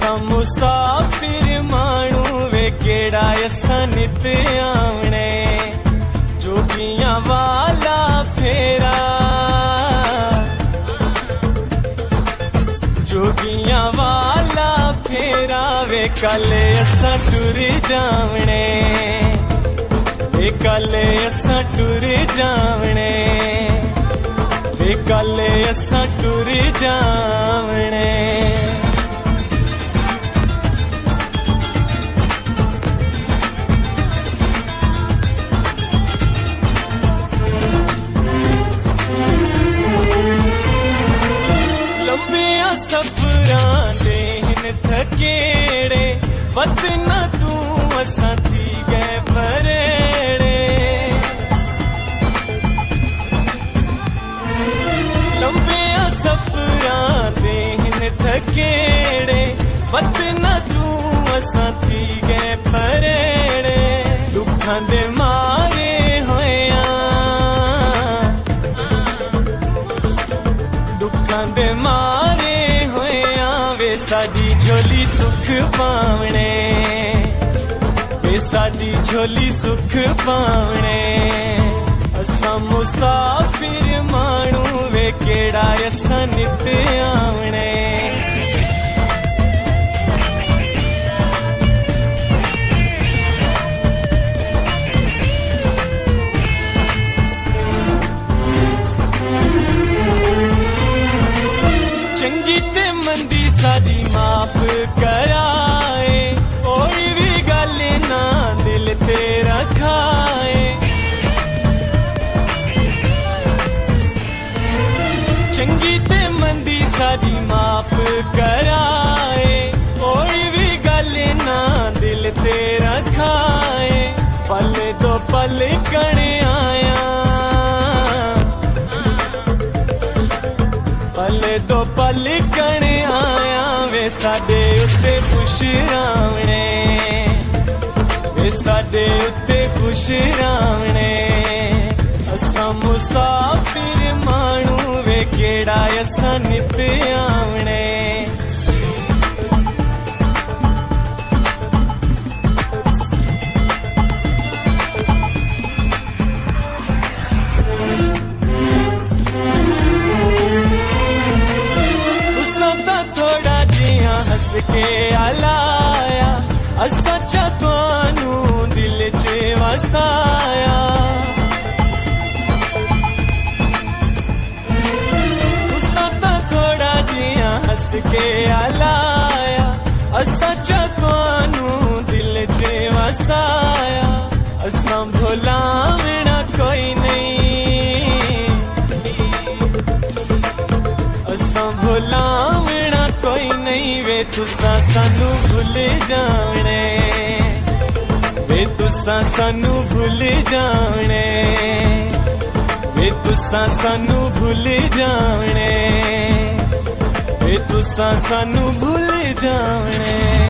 असां मुसाफिर माण्हू वे केड़ा असां नित आवणे जोगियां वाला फेरा जोगियां वाला फेरा वे कले असां टुर जावणे वे कले असां टुर जावणे वे कले असां टुर जावणे सफरां दे हिन थकेड़े वतन तू असां थी गए परेड़े लंबे सफरां दे हिन थकेड़े वतन तू असां थी गए परेड़े दुखां दे मारे होया दुखां दे मारे साडी झोली सुख पावणे वे साडी झोली सुख पावणे असां मुसाफिर माण्हू वे केड़ा असां नित आवणे चंगी ते मंदी साडी माफ कराए कोई भी गल ना दिल ते रखाए चंगी ते मंदी साडी माफ कराए कोई भी गल ना दिल ते रखाए पल दो पल कणे आया पल दो पल कणे आया वे साडे उत्ते खुश रावणे वे साडे उत्ते खुश रावणे असां मुसाफिर माण्हू वे केड़ा असां नित आवणे हस के हलाया असां चानू दिल च वसाया तुसां तां थोड़ा जिया हस के हलाया असां चानू दिल च वसाया असां भुलावणा कोई नहीं असां भुलावणा कोई नहीं वे तुसां सानू भूल जावणे वे तुसां सानू भूल जावणे वे तुसां सानू भूल जावणे वे तुसां सानू भूल जावणे।